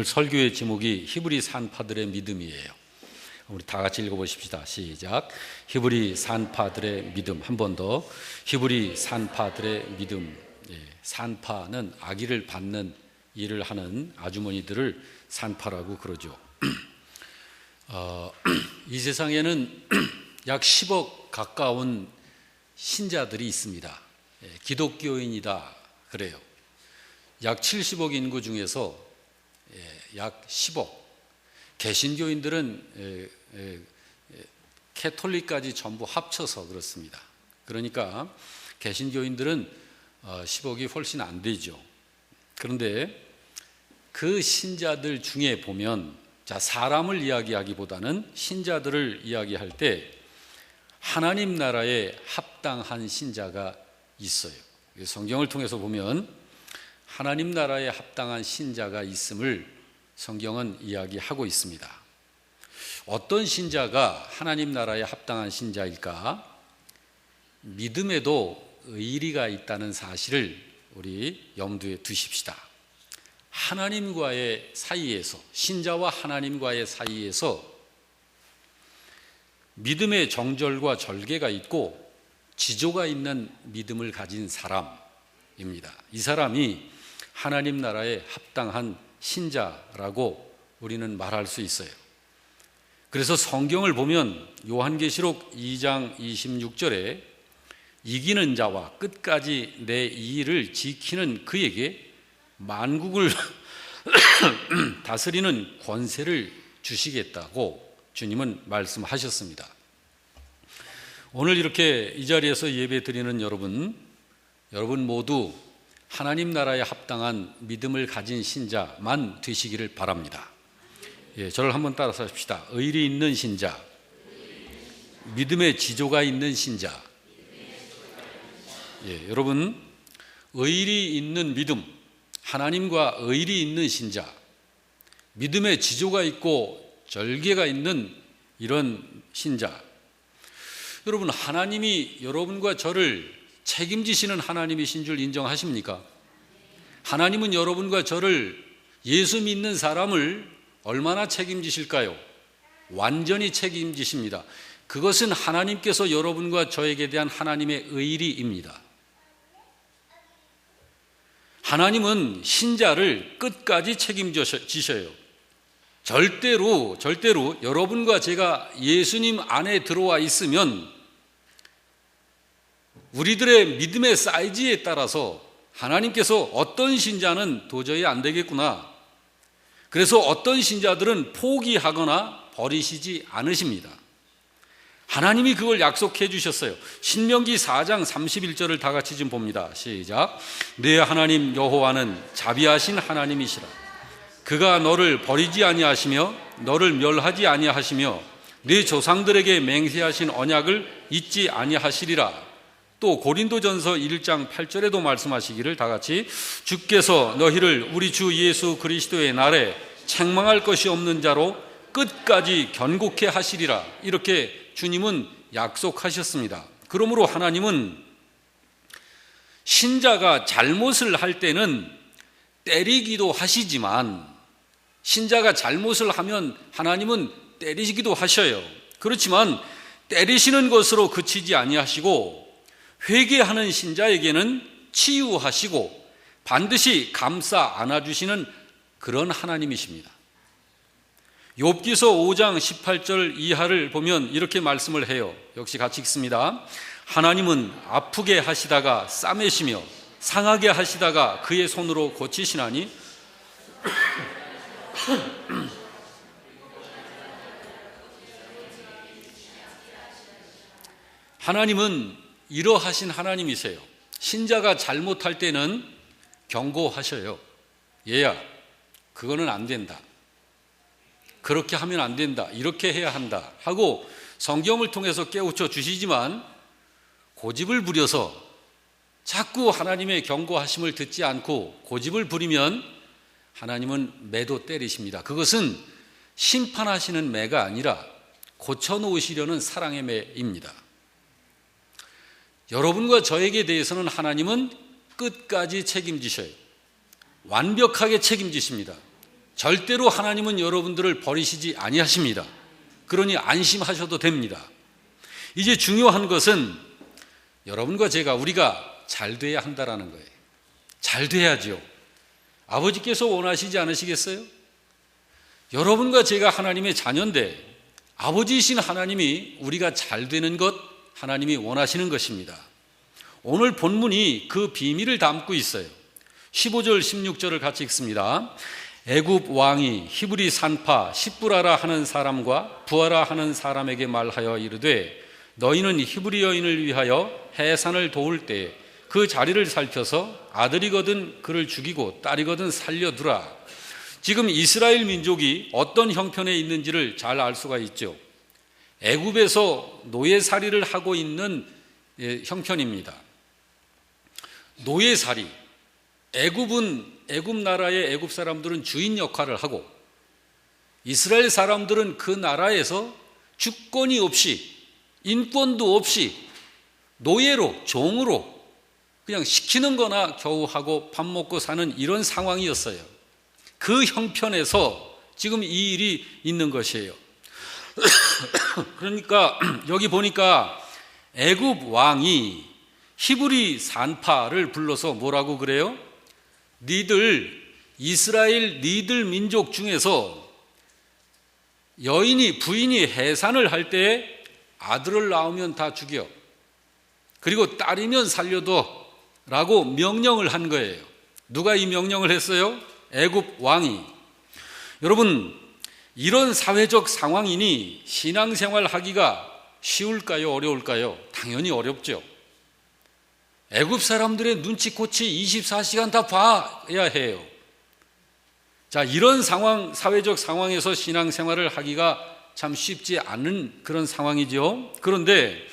설교의 제목이 히브리 산파들의 믿음이에요. 우리 다 같이 읽어보십시다. 시작. 히브리 산파들의 믿음. 한 번 더. 히브리 산파들의 믿음. 산파는 아기를 받는 일을 하는 아주머니들을 산파라고 그러죠. 이 세상에는 약 10억 가까운 신자들이 있습니다. 기독교인이다 그래요. 약 70억 인구 중에서 약 10억, 개신교인들은 캐톨릭까지 전부 합쳐서 그렇습니다. 그러니까 개신교인들은 10억이 훨씬 안 되죠. 그런데 그 신자들 중에 보면, 자, 사람을 이야기하기보다는 신자들을 이야기할 때 하나님 나라에 합당한 신자가 있어요. 성경을 통해서 보면 하나님 나라에 합당한 신자가 있음을 성경은 이야기하고 있습니다. 어떤 신자가 하나님 나라에 합당한 신자일까? 믿음에도 의리가 있다는 사실을 우리 염두에 두십시다. 하나님과의 사이에서, 신자와 하나님과의 사이에서 믿음의 정절과 절개가 있고 지조가 있는 믿음을 가진 사람입니다. 이 사람이 하나님 나라에 합당한 신자라고 우리는 말할 수 있어요. 그래서 성경을 보면 요한계시록 2장 26절에 이기는 자와 끝까지 내 일을 지키는 그에게 만국을 다스리는 권세를 주시겠다고 주님은 말씀하셨습니다. 오늘 이렇게 이 자리에서 예배 드리는 여러분 모두 하나님 나라에 합당한 믿음을 가진 신자만 되시기를 바랍니다. 저를 한번 따라서 합시다. 의리 있는 신자, 믿음의 지조가 있는 신자. 여러분, 의리 있는 믿음, 하나님과 의리 있는 신자, 믿음의 지조가 있고 절개가 있는 이런 신자. 여러분, 하나님이 여러분과 저를 책임지시는 하나님이신 줄 인정하십니까? 하나님은 여러분과 저를, 예수 믿는 사람을 얼마나 책임지실까요? 완전히 책임지십니다. 그것은 하나님께서 여러분과 저에게 대한 하나님의 의리입니다. 하나님은 신자를 끝까지 책임지셔요. 절대로 여러분과 제가 예수님 안에 들어와 있으면 우리들의 믿음의 사이즈에 따라서 하나님께서 어떤 신자는 도저히 안 되겠구나, 그래서 어떤 신자들은 포기하거나 버리시지 않으십니다. 하나님이 그걸 약속해 주셨어요. 신명기 4장 31절을 다 같이 좀 봅니다. 시작. 네 하나님 여호와는 자비하신 하나님이시라. 그가 너를 버리지 아니하시며 너를 멸하지 아니하시며 네 조상들에게 맹세하신 언약을 잊지 아니하시리라. 또 고린도전서 1장 8절에도 말씀하시기를 다 같이, 주께서 너희를 우리 주 예수 그리스도의 날에 책망할 것이 없는 자로 끝까지 견고케 하시리라. 이렇게 주님은 약속하셨습니다. 그러므로 하나님은 신자가 잘못을 할 때는 때리기도 하시지만, 신자가 잘못을 하면 하나님은 때리기도 하셔요. 그렇지만 때리시는 것으로 그치지 아니하시고 회개하는 신자에게는 치유하시고 반드시 감싸 안아주시는 그런 하나님이십니다. 욥기서 5장 18절 이하를 보면 이렇게 말씀을 해요. 역시 같이 읽습니다. 하나님은 아프게 하시다가 싸매시며 상하게 하시다가 그의 손으로 고치시나니 하나님은 이러하신 하나님이세요. 신자가 잘못할 때는 경고하셔요. 얘야, 그거는 안 된다, 그렇게 하면 안 된다, 이렇게 해야 한다 하고 성경을 통해서 깨우쳐 주시지만, 고집을 부려서 자꾸 하나님의 경고하심을 듣지 않고 고집을 부리면 하나님은 매도 때리십니다. 그것은 심판하시는 매가 아니라 고쳐놓으시려는 사랑의 매입니다. 여러분과 저에게 대해서는 하나님은 끝까지 책임지셔요. 완벽하게 책임지십니다. 절대로 하나님은 여러분들을 버리시지 아니하십니다. 그러니 안심하셔도 됩니다. 이제 중요한 것은 여러분과 우리가 잘 돼야 한다라는 거예요. 잘 돼야지요. 아버지께서 원하시지 않으시겠어요? 여러분과 제가 하나님의 자녀인데 아버지이신 하나님이 우리가 잘 되는 것 하나님이 원하시는 것입니다. 오늘 본문이 그 비밀을 담고 있어요. 15절 16절을 같이 읽습니다. 애굽 왕이 히브리 산파 십부라라 하는 사람과 부하라 하는 사람에게 말하여 이르되 너희는 히브리 여인을 위하여 해산을 도울 때 그 자리를 살펴서 아들이거든 그를 죽이고 딸이거든 살려두라. 지금 이스라엘 민족이 어떤 형편에 있는지를 잘 알 수가 있죠. 애굽에서 노예살이를 하고 있는 형편입니다. 노예살이, 애굽 나라의 애굽 사람들은 주인 역할을 하고 이스라엘 사람들은 그 나라에서 주권이 없이 인권도 없이 노예로 종으로 그냥 시키는 거나 겨우 하고 밥 먹고 사는 이런 상황이었어요. 그 형편에서 지금 이 일이 있는 것이에요. 그러니까 여기 보니까 애굽 왕이 히브리 산파를 불러서 뭐라고 그래요? 이스라엘 니들 민족 중에서 부인이 해산을 할 때 아들을 낳으면 다 죽여. 그리고 딸이면 살려둬 라고 명령을 한 거예요. 누가 이 명령을 했어요? 애굽 왕이. 여러분, 이런 사회적 상황이니 신앙생활 하기가 쉬울까요? 어려울까요? 당연히 어렵죠. 애굽 사람들의 눈치코치 24시간 다 봐야 해요. 자, 이런 상황, 사회적 상황에서 신앙생활을 하기가 참 쉽지 않은 그런 상황이죠. 그런데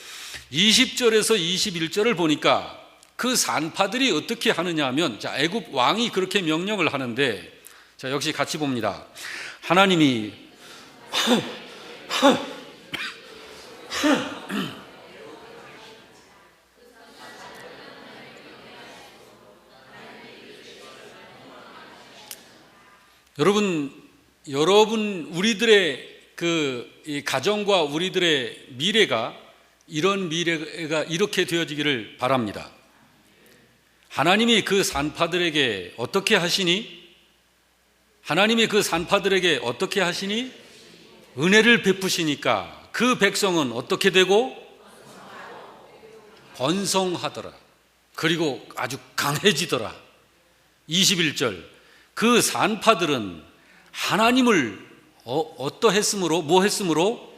20절에서 21절을 보니까 그 산파들이 어떻게 하느냐 하면, 자, 애굽 왕이 그렇게 명령을 하는데, 자, 역시 같이 봅니다. 하나님이 여러분 우리들의 이 가정과 우리들의 미래가 이런 미래가 이렇게 되어지기를 바랍니다. 하나님이 그 산파들에게 어떻게 하시니? 은혜를 베푸시니까 그 백성은 어떻게 되고? 번성하더라. 그리고 아주 강해지더라. 21절. 그 산파들은 하나님을 뭐 했으므로?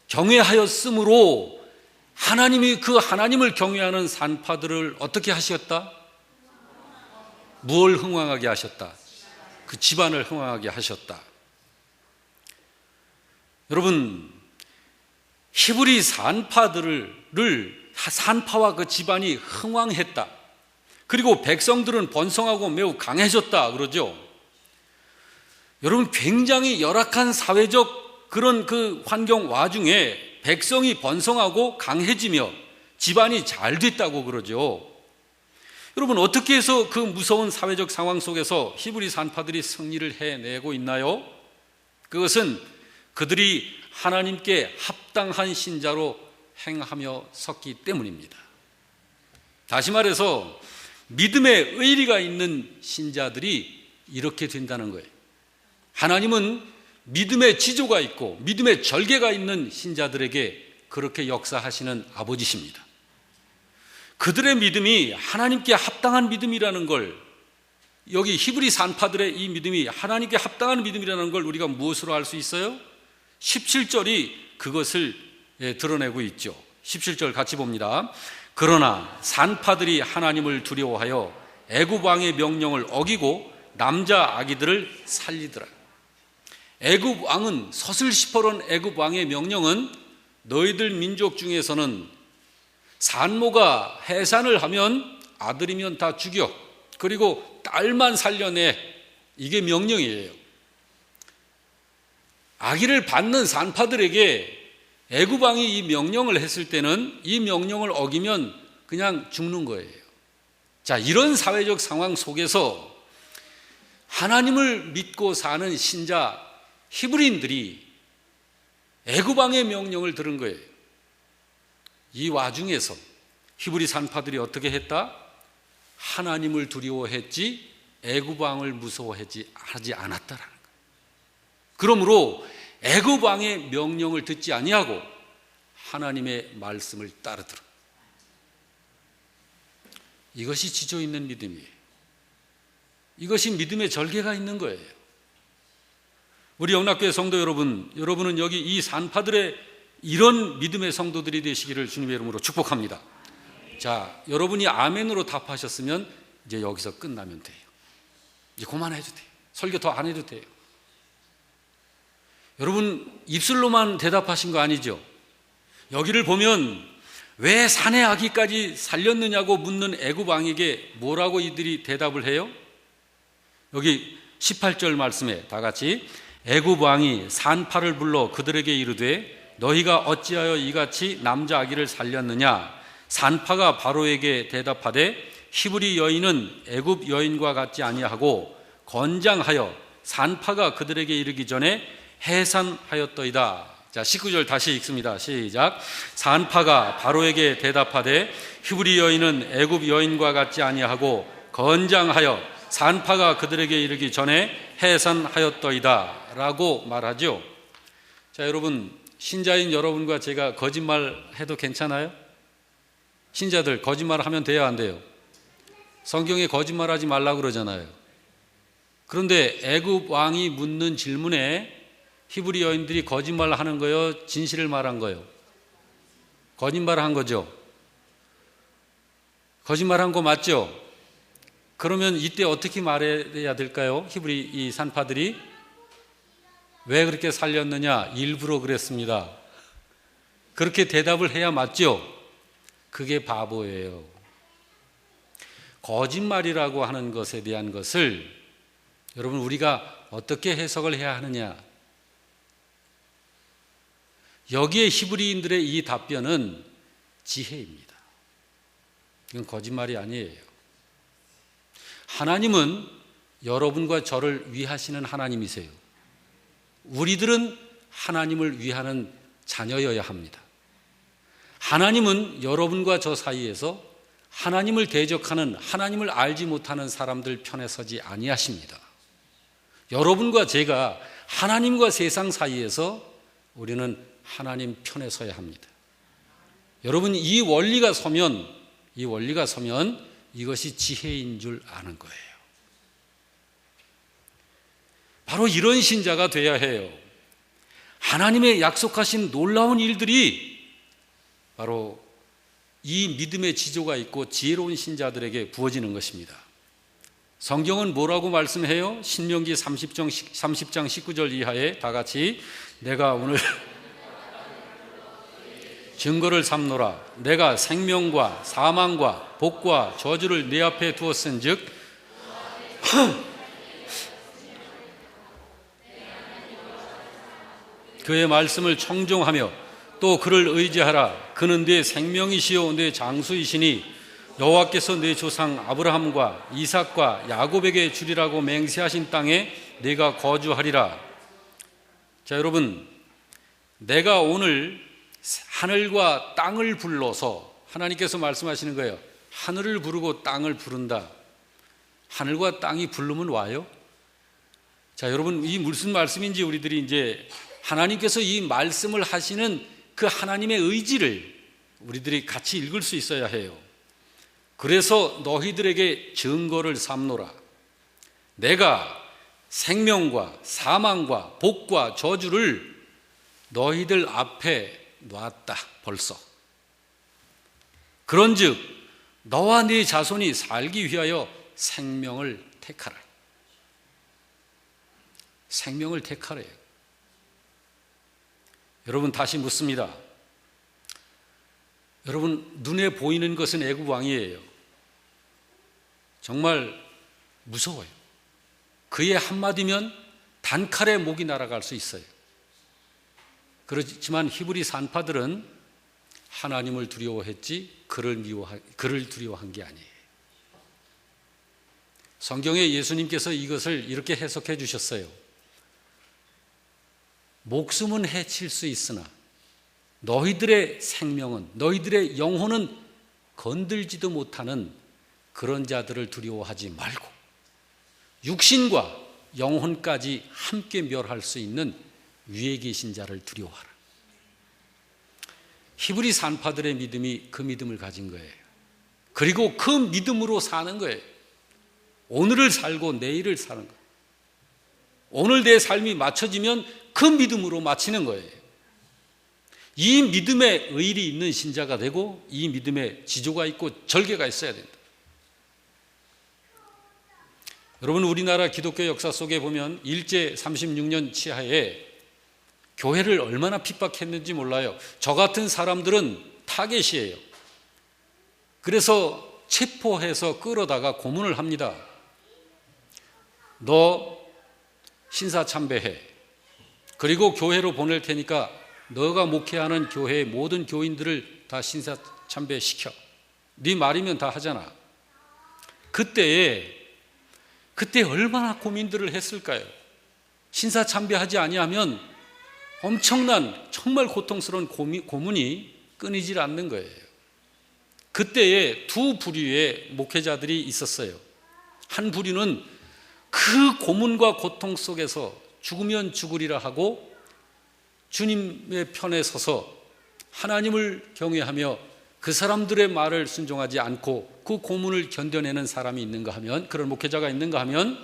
경외하였으므로 하나님이 그 하나님을 경외하는 산파들을 어떻게 하셨다? 무엇을 흥왕하게 하셨다? 그 집안을 흥왕하게 하셨다. 여러분, 히브리 산파와 그 집안이 흥왕했다. 그리고 백성들은 번성하고 매우 강해졌다 그러죠. 여러분, 굉장히 열악한 사회적 그런 그 환경 와중에 백성이 번성하고 강해지며 집안이 잘 됐다고 그러죠. 여러분, 어떻게 해서 그 무서운 사회적 상황 속에서 히브리 산파들이 승리를 해내고 있나요? 그것은 그들이 하나님께 합당한 신자로 행하며 섰기 때문입니다. 다시 말해서 믿음의 의리가 있는 신자들이 이렇게 된다는 거예요. 하나님은 믿음의 지조가 있고 믿음의 절개가 있는 신자들에게 그렇게 역사하시는 아버지십니다. 그들의 믿음이 하나님께 합당한 믿음이라는 걸, 여기 히브리 산파들의 이 믿음이 하나님께 합당한 믿음이라는 걸 우리가 무엇으로 알 수 있어요? 17절이 그것을 드러내고 있죠. 17절 같이 봅니다. 그러나 산파들이 하나님을 두려워하여 애굽 왕의 명령을 어기고 남자 아기들을 살리더라. 애굽 왕은, 서슬시퍼런 애굽 왕의 명령은 너희들 민족 중에서는 산모가 해산을 하면 아들이면 다 죽여, 그리고 딸만 살려내, 이게 명령이에요. 아기를 받는 산파들에게 애굽 왕이 이 명령을 했을 때는 이 명령을 어기면 그냥 죽는 거예요. 자, 이런 사회적 상황 속에서 하나님을 믿고 사는 신자 히브리인들이 애굽 왕의 명령을 들은 거예요. 이 와중에서 히브리 산파들이 어떻게 했다? 하나님을 두려워했지 애굽 왕을 무서워하지 않았다라는 거예요. 그러므로 애굽 왕의 명령을 듣지 아니하고 하나님의 말씀을 따르더라. 이것이 지조 있는 믿음이에요. 이것이 믿음의 절개가 있는 거예요. 우리 영락교회 성도 여러분, 여러분은 여기 이 산파들의 이런 믿음의 성도들이 되시기를 주님의 이름으로 축복합니다. 자, 여러분이 아멘으로 답하셨으면 이제 여기서 끝나면 돼요. 이제 그만해도 돼요. 설교 더 안 해도 돼요. 여러분 입술로만 대답하신 거 아니죠? 여기를 보면 왜 산의 아기까지 살렸느냐고 묻는 애굽 왕에게 뭐라고 이들이 대답을 해요? 여기 18절 말씀에 다 같이 애굽 왕이 산파를 불러 그들에게 이르되 너희가 어찌하여 이같이 남자 아기를 살렸느냐? 산파가 바로에게 대답하되 히브리 여인은 애굽 여인과 같지 아니하고 건장하여 산파가 그들에게 이르기 전에 해산하였더이다. 자, 19절 다시 읽습니다. 시작. 산파가 바로에게 대답하되 히브리 여인은 애굽 여인과 같지 아니하고 건장하여 산파가 그들에게 이르기 전에 해산하였더이다 라고 말하죠. 자, 여러분 신자인 여러분과 제가 거짓말해도 괜찮아요? 신자들 거짓말하면 돼요, 안 돼요? 성경에 거짓말하지 말라고 그러잖아요. 그런데 애굽 왕이 묻는 질문에 히브리 여인들이 거짓말을 하는 거예요? 진실을 말한 거예요? 거짓말을 한 거죠. 거짓말한 거 맞죠? 그러면 이때 어떻게 말해야 될까요? 히브리 이 산파들이 왜 그렇게 살렸느냐? 일부러 그랬습니다. 그렇게 대답을 해야 맞죠? 그게 바보예요. 거짓말이라고 하는 것에 대한 것을 여러분 우리가 어떻게 해석을 해야 하느냐? 여기에 히브리인들의 이 답변은 지혜입니다. 이건 거짓말이 아니에요. 하나님은 여러분과 저를 위하시는 하나님이세요. 우리들은 하나님을 위하는 자녀여야 합니다. 하나님은 여러분과 저 사이에서 하나님을 대적하는, 하나님을 알지 못하는 사람들 편에 서지 아니하십니다. 여러분과 제가 하나님과 세상 사이에서 우리는 하나님 편에 서야 합니다. 여러분 이 원리가 서면 이것이 지혜인 줄 아는 거예요. 바로 이런 신자가 되어야 해요. 하나님의 약속하신 놀라운 일들이 바로 이 믿음의 지조가 있고 지혜로운 신자들에게 부어지는 것입니다. 성경은 뭐라고 말씀해요? 신명기 30장 19절 이하에 다 같이 내가 오늘 증거를 삼노라. 내가 생명과 사망과 복과 저주를 네 앞에 두었은즉 그의 말씀을 청종하며 또 그를 의지하라. 그는 네 생명이시요 네 장수이시니 여호와께서 네 조상 아브라함과 이삭과 야곱에게 주리라고 맹세하신 땅에 네가 거주하리라. 자, 여러분 내가 오늘 하늘과 땅을 불러서 하나님께서 말씀하시는 거예요. 하늘을 부르고 땅을 부른다. 하늘과 땅이 부르면 와요? 자, 여러분 이 무슨 말씀인지 우리들이 이제 하나님께서 이 말씀을 하시는 그 하나님의 의지를 우리들이 같이 읽을 수 있어야 해요. 그래서 너희들에게 증거를 삼노라. 내가 생명과 사망과 복과 저주를 너희들 앞에 놨다 벌써. 그런즉 너와 네 자손이 살기 위하여 생명을 택하라. 생명을 택하래요. 여러분 다시 묻습니다. 여러분 눈에 보이는 것은 애굽 왕이에요. 정말 무서워요. 그의 한마디면 단칼에 목이 날아갈 수 있어요. 그렇지만 히브리 산파들은 하나님을 두려워했지 그를 두려워한 게 아니에요. 성경에 예수님께서 이것을 이렇게 해석해 주셨어요. 목숨은 해칠 수 있으나 너희들의 생명은, 너희들의 영혼은 건들지도 못하는 그런 자들을 두려워하지 말고 육신과 영혼까지 함께 멸할 수 있는 위에 계신 자를 두려워하라. 히브리 산파들의 믿음이 그 믿음을 가진 거예요. 그리고 그 믿음으로 사는 거예요. 오늘을 살고 내일을 사는 거예요. 오늘 내 삶이 맞춰지면 그 믿음으로 마치는 거예요. 이 믿음에 의리 있는 신자가 되고 이 믿음에 지조가 있고 절개가 있어야 된다. 여러분, 우리나라 기독교 역사 속에 보면 일제 36년 치하에 교회를 얼마나 핍박했는지 몰라요. 저 같은 사람들은 타겟이에요. 그래서 체포해서 끌어다가 고문을 합니다. 너 신사참배해. 그리고 교회로 보낼 테니까 너가 목회하는 교회의 모든 교인들을 다 신사참배시켜. 네 말이면 다 하잖아. 그때 얼마나 고민들을 했을까요? 신사참배하지 아니하면 엄청난 정말 고통스러운 고문이 끊이질 않는 거예요. 그때에 두 부류의 목회자들이 있었어요. 한 부류는 그 고문과 고통 속에서 죽으면 죽으리라 하고 주님의 편에 서서 하나님을 경외하며 그 사람들의 말을 순종하지 않고 그 고문을 견뎌내는 사람이 있는가 하면, 그런 목회자가 있는가 하면,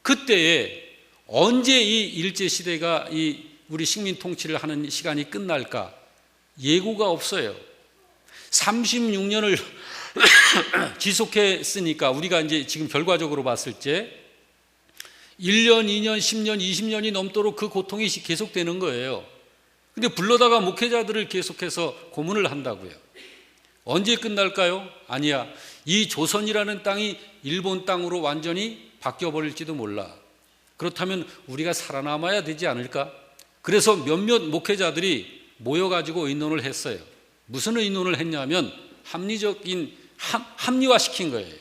그때에 언제 이 일제시대가 이 우리 식민 통치를 하는 시간이 끝날까 예고가 없어요. 36년을 지속했으니까 우리가 이제 지금 결과적으로 봤을 때 1년, 2년, 10년, 20년이 넘도록 그 고통이 계속되는 거예요. 근데 불러다가 목회자들을 계속해서 고문을 한다고요. 언제 끝날까요? 아니야. 이 조선이라는 땅이 일본 땅으로 완전히 바뀌어버릴지도 몰라. 그렇다면 우리가 살아남아야 되지 않을까? 그래서 몇몇 목회자들이 모여가지고 의논을 했어요. 무슨 의논을 했냐면 합리화시킨 거예요.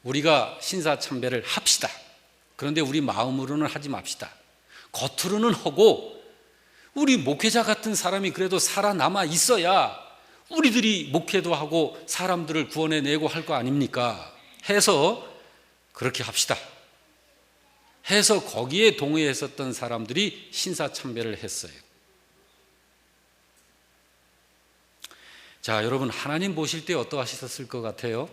우리가 신사참배를 합시다. 그런데 우리 마음으로는 하지 맙시다. 겉으로는 하고 우리 목회자 같은 사람이 그래도 살아남아 있어야 우리들이 목회도 하고 사람들을 구원해내고 할 거 아닙니까? 해서 그렇게 합시다. 해서 거기에 동의했었던 사람들이 신사참배를 했어요. 자, 여러분, 하나님 보실 때 어떠하셨을 것 같아요?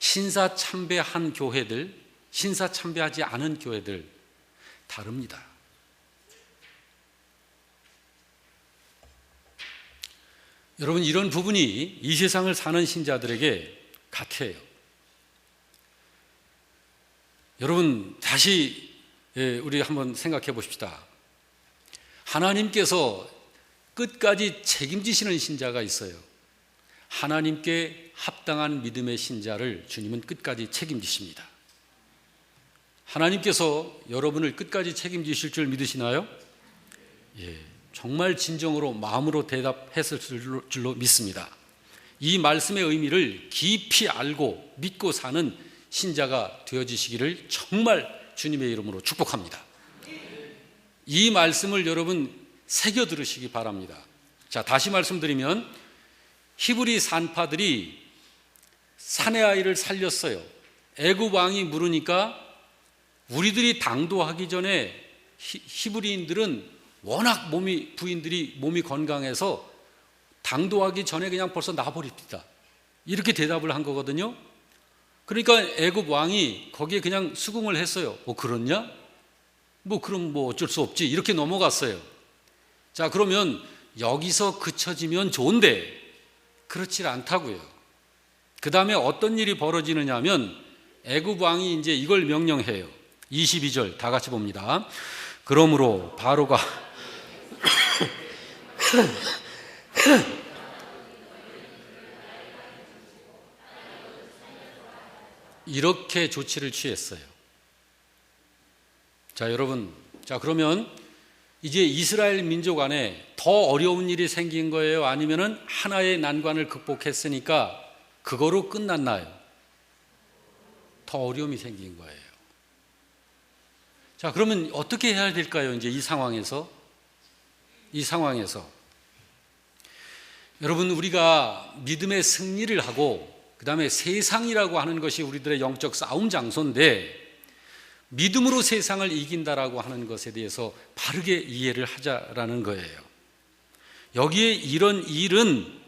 신사참배한 교회들, 신사참배하지 않은 교회들 다릅니다. 여러분, 이런 부분이 이 세상을 사는 신자들에게 같아요. 여러분, 다시 우리 한번 생각해 보십시다. 하나님께서 끝까지 책임지시는 신자가 있어요. 하나님께 합당한 믿음의 신자를 주님은 끝까지 책임지십니다. 하나님께서 여러분을 끝까지 책임지실 줄 믿으시나요? 예, 정말 진정으로 마음으로 대답했을 줄로 믿습니다. 이 말씀의 의미를 깊이 알고 믿고 사는 신자가 되어지시기를 정말 주님의 이름으로 축복합니다. 이 말씀을 여러분 새겨 들으시기 바랍니다. 자, 다시 말씀드리면 히브리 산파들이 사내 아이를 살렸어요. 애굽 왕이 물으니까 우리들이 당도하기 전에 히브리인들은 워낙 부인들이 몸이 건강해서 당도하기 전에 그냥 벌써 놔버립니다. 이렇게 대답을 한 거거든요. 그러니까 애굽 왕이 거기에 그냥 수긍을 했어요. 그렇냐? 그럼 어쩔 수 없지. 이렇게 넘어갔어요. 자, 그러면 여기서 그쳐지면 좋은데 그렇지 않다고요. 그 다음에 어떤 일이 벌어지느냐 하면 애굽 왕이 이제 이걸 명령해요. 22절 다 같이 봅니다. 그러므로 바로가 이렇게 조치를 취했어요. 자, 여러분, 그러면 이제 이스라엘 민족 안에 더 어려운 일이 생긴 거예요? 아니면은 하나의 난관을 극복했으니까 그거로 끝났나요? 더 어려움이 생긴 거예요. 자, 그러면 어떻게 해야 될까요? 이제 이 상황에서 여러분, 우리가 믿음의 승리를 하고 그 다음에 세상이라고 하는 것이 우리들의 영적 싸움 장소인데, 믿음으로 세상을 이긴다라고 하는 것에 대해서 바르게 이해를 하자라는 거예요. 여기에 이런 일은,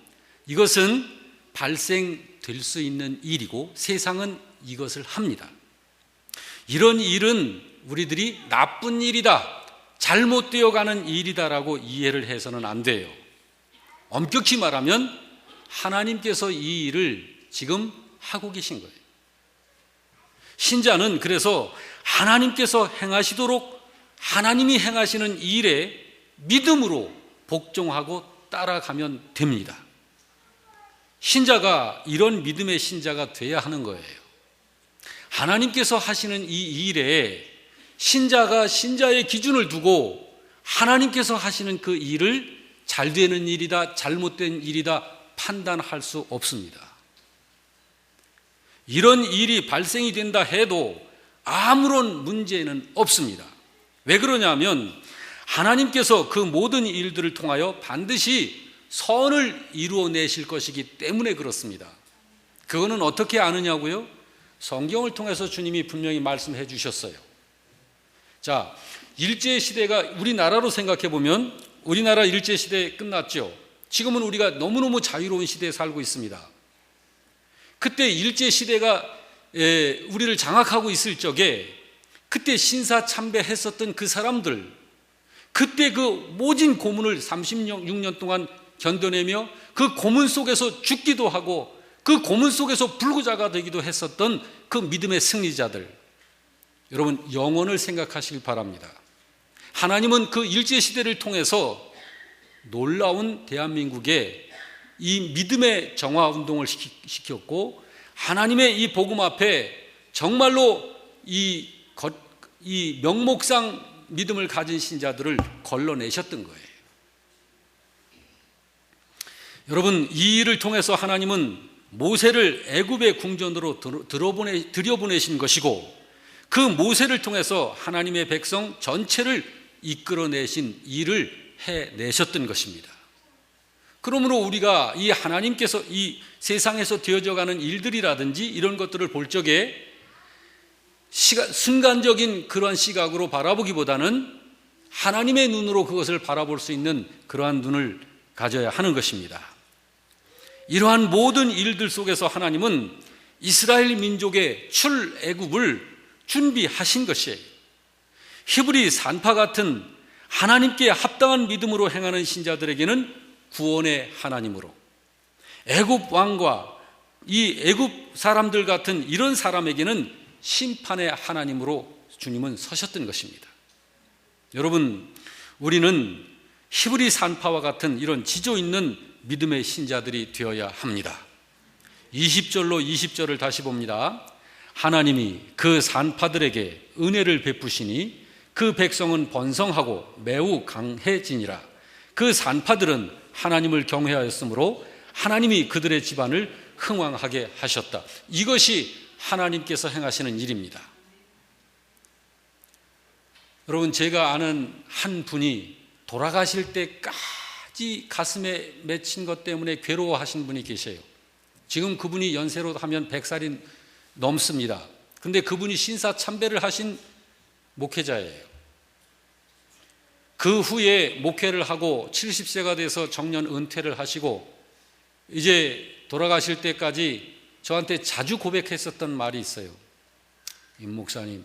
이것은 발생될 수 있는 일이고 세상은 이것을 합니다. 이런 일은 우리들이 나쁜 일이다, 잘못되어 가는 일이다라고 이해를 해서는 안 돼요. 엄격히 말하면 하나님께서 이 일을 지금 하고 계신 거예요. 신자는 그래서 하나님께서 행하시도록 하나님이 행하시는 일에 믿음으로 복종하고 따라가면 됩니다. 신자가 이런 믿음의 신자가 돼야 하는 거예요. 하나님께서 하시는 이 일에 신자가 신자의 기준을 두고 하나님께서 하시는 그 일을 잘 되는 일이다, 잘못된 일이다 판단할 수 없습니다. 이런 일이 발생이 된다 해도 아무런 문제는 없습니다. 왜 그러냐면 하나님께서 그 모든 일들을 통하여 반드시 선을 이루어내실 것이기 때문에 그렇습니다. 그거는 어떻게 아느냐고요? 성경을 통해서 주님이 분명히 말씀해 주셨어요. 자, 일제시대가 우리나라로 생각해 보면 우리나라 일제시대 끝났죠. 지금은 우리가 너무너무 자유로운 시대에 살고 있습니다. 그때 일제시대가 우리를 장악하고 있을 적에 그때 신사참배했었던 그 사람들, 그때 그 모진 고문을 36년 동안 견뎌내며 그 고문 속에서 죽기도 하고 그 고문 속에서 불구자가 되기도 했었던 그 믿음의 승리자들, 여러분 영혼을 생각하시길 바랍니다. 하나님은 그 일제시대를 통해서 놀라운 대한민국에 이 믿음의 정화운동을 시켰고 하나님의 이 복음 앞에 정말로 이 명목상 믿음을 가진 신자들을 걸러내셨던 거예요. 여러분, 이 일을 통해서 하나님은 모세를 애굽의 궁전으로 들여보내신 것이고 그 모세를 통해서 하나님의 백성 전체를 이끌어내신 일을 해내셨던 것입니다. 그러므로 우리가 이 하나님께서 이 세상에서 되어져가는 일들이라든지 이런 것들을 볼 적에 순간적인 그러한 시각으로 바라보기보다는 하나님의 눈으로 그것을 바라볼 수 있는 그러한 눈을 가져야 하는 것입니다. 이러한 모든 일들 속에서 하나님은 이스라엘 민족의 출애굽을 준비하신 것이에요. 히브리 산파 같은 하나님께 합당한 믿음으로 행하는 신자들에게는 구원의 하나님으로, 애굽 왕과 이 애굽 사람들 같은 이런 사람에게는 심판의 하나님으로 주님은 서셨던 것입니다. 여러분, 우리는 히브리 산파와 같은 이런 지조 있는 믿음의 신자들이 되어야 합니다. 20절을 다시 봅니다. 하나님이 그 산파들에게 은혜를 베푸시니 그 백성은 번성하고 매우 강해지니라. 그 산파들은 하나님을 경외하였으므로 하나님이 그들의 집안을 흥왕하게 하셨다. 이것이 하나님께서 행하시는 일입니다. 여러분, 제가 아는 한 분이 돌아가실 때까지 가슴에 맺힌 것 때문에 괴로워하신 분이 계세요. 지금 그분이 연세로 하면 100살이 넘습니다. 그런데 그분이 신사참배를 하신 목회자예요. 그 후에 목회를 하고 70세가 돼서 정년 은퇴를 하시고 이제 돌아가실 때까지 저한테 자주 고백했었던 말이 있어요. 임 목사님,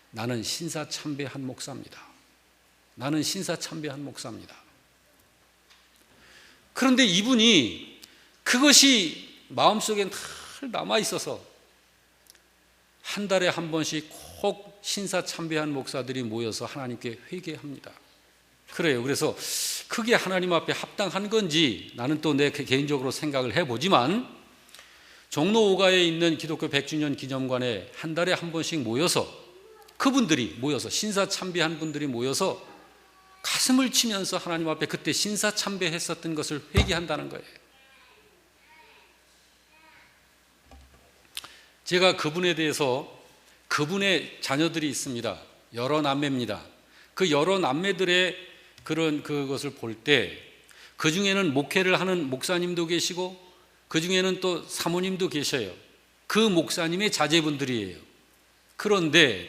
나는 신사참배한 목사입니다. 나는 신사참배한 목사입니다. 그런데 이분이 그것이 마음속에 늘 남아있어서 한 달에 한 번씩 꼭 신사참배한 목사들이 모여서 하나님께 회개합니다. 그래요. 그래서 그게 하나님 앞에 합당한 건지 나는 또 내 개인적으로 생각을 해보지만 종로 5가에 있는 기독교 100주년 기념관에 한 달에 한 번씩 모여서 그분들이 모여서 신사참배한 분들이 모여서 가슴을 치면서 하나님 앞에 그때 신사참배했었던 것을 회개한다는 거예요. 제가 그분에 대해서 그분의 자녀들이 있습니다. 여러 남매입니다. 그 여러 남매들의 그것을 볼 때 그 중에는 목회를 하는 목사님도 계시고 그 중에는 또 사모님도 계셔요. 그 목사님의 자제분들이에요. 그런데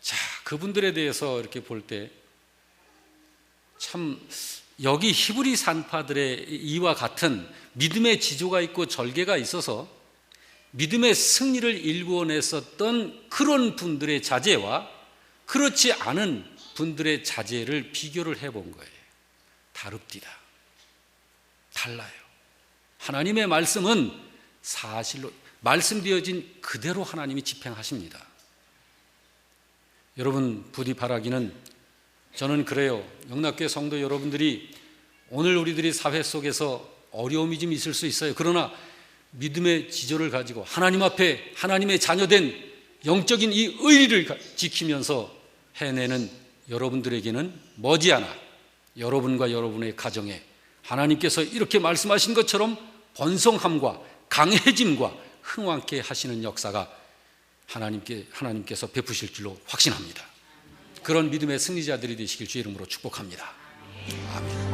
자, 그분들에 대해서 이렇게 볼 때 참 여기 히브리 산파들의 이와 같은 믿음의 지조가 있고 절개가 있어서 믿음의 승리를 일구어냈었던 그런 분들의 자제와 그렇지 않은 분들의 자제를 비교를 해본 거예요. 다릅디다. 달라요. 하나님의 말씀은 사실로 말씀되어진 그대로 하나님이 집행하십니다. 여러분 부디 바라기는 저는 그래요. 영락교회 성도 여러분들이 오늘 우리들이 사회 속에서 어려움이 좀 있을 수 있어요. 그러나 믿음의 지조를 가지고 하나님 앞에 하나님의 자녀된 영적인 이 의리를 지키면서 해내는 여러분들에게는 머지않아 여러분과 여러분의 가정에 하나님께서 이렇게 말씀하신 것처럼 번성함과 강해짐과 흥왕케 하시는 역사가 하나님께서 베푸실 줄로 확신합니다. 그런 믿음의 승리자들이 되시길 주의 이름으로 축복합니다. 아멘.